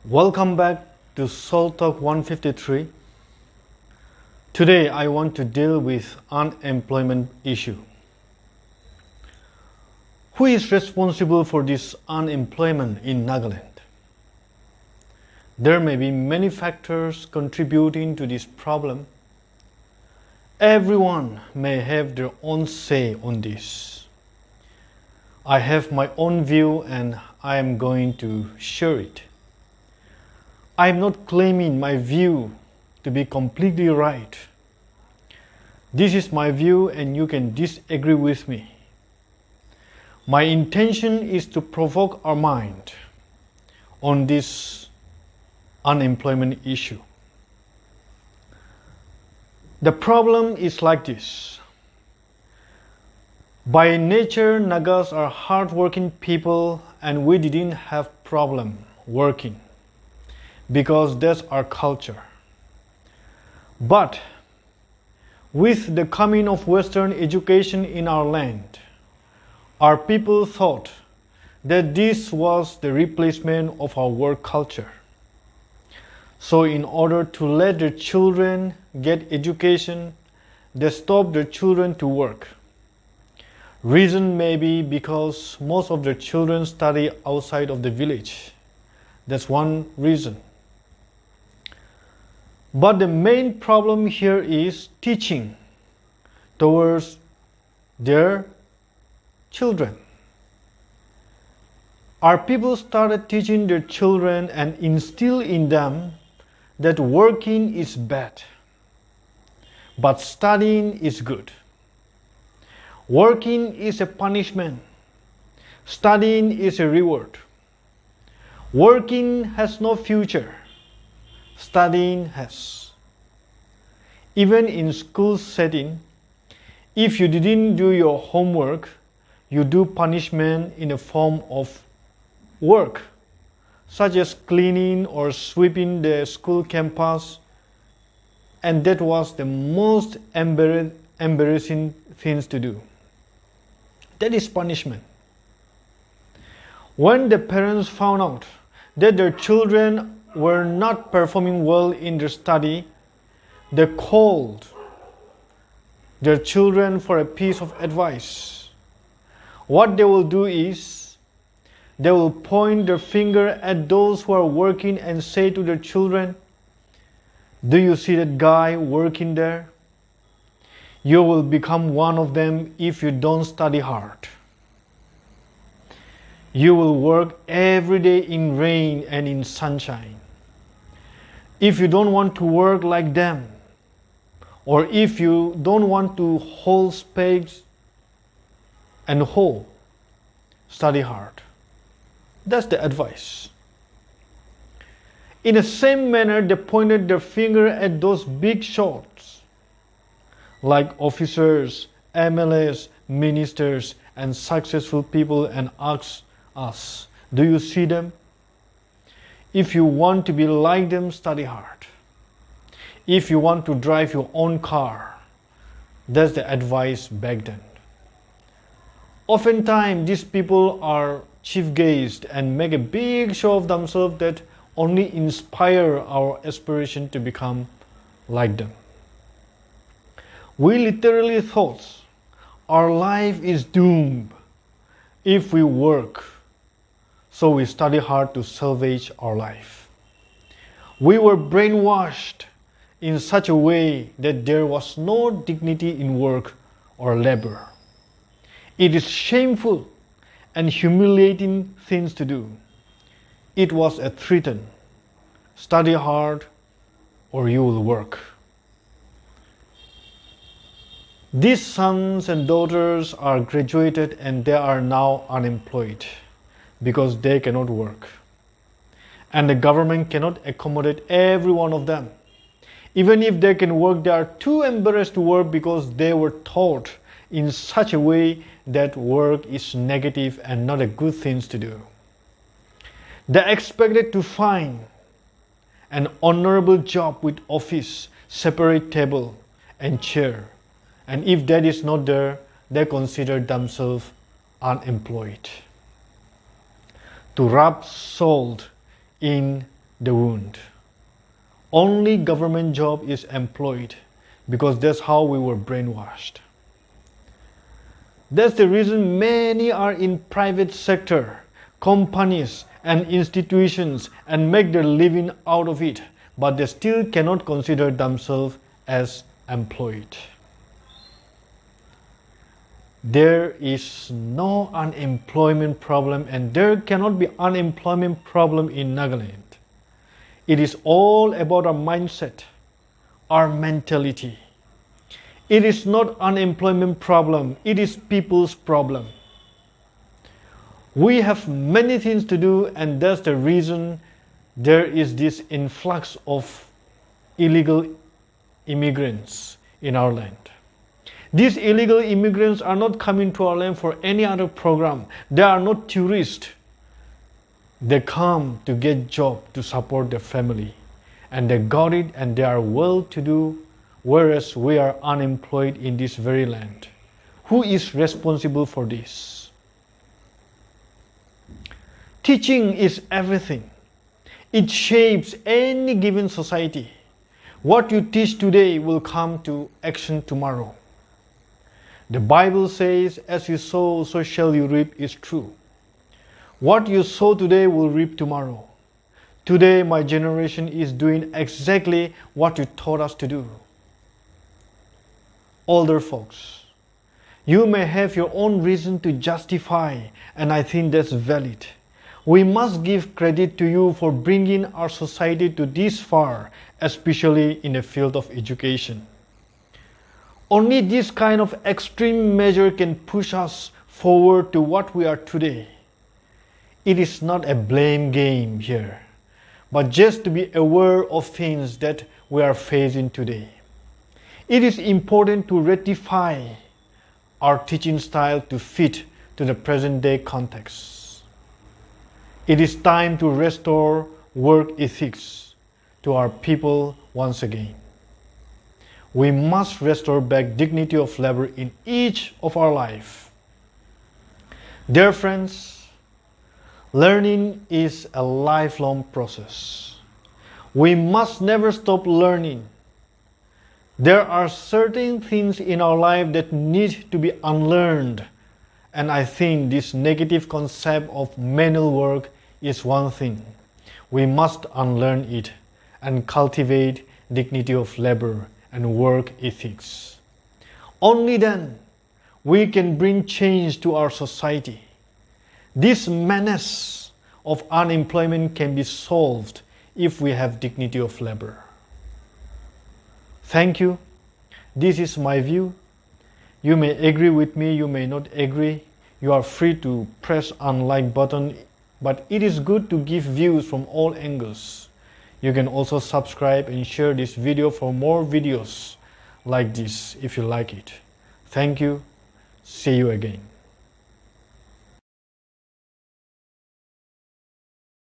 Welcome back to Soul Talk 153. Today I want to deal with unemployment issue. Who is responsible for this unemployment in Nagaland? There may be many factors contributing to this problem. Everyone may have their own say on this. I have my own view and I am going to share it. I am not claiming my view to be completely right. This is my view and you can disagree with me. My intention is to provoke our mind on this unemployment issue. The problem is like this. By nature, Nagas are hardworking people and we didn't have problem working, because that's our culture. But with the coming of Western education in our land, our people thought that this was the replacement of our work culture. So in order to let their children get education, they stopped their children to work. Reason may be because most of their children study outside of the village. That's one reason. But the main problem here is teaching towards their children. Our people started teaching their children and instill in them that working is bad, but studying is good. Working is a punishment. Studying is a reward. Working has no future. Studying has. Even in school setting, if you didn't do your homework, you do punishment in the form of work, such as cleaning or sweeping the school campus, and that was the most embarrassing things to do. That is punishment. When the parents found out that their children were not performing well in their study, they called their children for a piece of advice. What they will do is, they will point their finger at those who are working and say to their children, "Do you see that guy working there? You will become one of them if you don't study hard. You will work every day in rain and in sunshine. If you don't want to work like them, or if you don't want to hold spades and hoe, study hard." That's the advice. In the same manner, they pointed their finger at those big shots, like officers, MLAs, ministers, and successful people, and asked us, "Do you see them? If you want to be like them, study hard. If you want to drive your own car," that's the advice back then. Oftentimes, these people are chief-gazed and make a big show of themselves that only inspire our aspiration to become like them. We literally thought our life is doomed if we work, so we study hard to salvage our life. We were brainwashed in such a way that there was no dignity in work or labor. It is shameful and humiliating things to do. It was a threat. Study hard or you will work. These sons and daughters are graduated and they are now unemployed because they cannot work. And the government cannot accommodate every one of them. Even if they can work, they are too embarrassed to work because they were taught in such a way that work is negative and not a good thing to do. They expected to find an honorable job with office, separate table and chair. And if that is not there, they consider themselves unemployed. To rub salt in the wound. Only government job is employed because that's how we were brainwashed. That's the reason many are in private sector, companies and institutions and make their living out of it, but they still cannot consider themselves as employed. There is no unemployment problem, and there cannot be unemployment problem in Nagaland. It is all about our mindset, our mentality. It is not unemployment problem, it is people's problem. We have many things to do, and that's the reason there is this influx of illegal immigrants in our land. These illegal immigrants are not coming to our land for any other program. They are not tourists. They come to get job to support their family, and they got it and they are well to do, whereas we are unemployed in this very land. Who is responsible for this? Teaching is everything. It shapes any given society. What you teach today will come to action tomorrow. The Bible says, as you sow, so shall you reap is true. What you sow today will reap tomorrow. Today, my generation is doing exactly what you taught us to do. Older folks, you may have your own reason to justify, and I think that's valid. We must give credit to you for bringing our society to this far, especially in the field of education. Only this kind of extreme measure can push us forward to what we are today. It is not a blame game here, but just to be aware of things that we are facing today. It is important to rectify our teaching style to fit to the present day context. It is time to restore work ethics to our people once again. We must restore back dignity of labor in each of our life. Dear friends, learning is a lifelong process. We must never stop learning. There are certain things in our life that need to be unlearned, and I think this negative concept of manual work is one thing. We must unlearn it and cultivate dignity of labor and work ethics. Only then we can bring change to our society. This menace of unemployment can be solved if we have dignity of labor. Thank you. This is my view. You may agree with me, you may not agree. You are free to press unlike button, but it is good to give views from all angles. You can also subscribe and share this video for more videos like this if you like it. Thank you. See you again.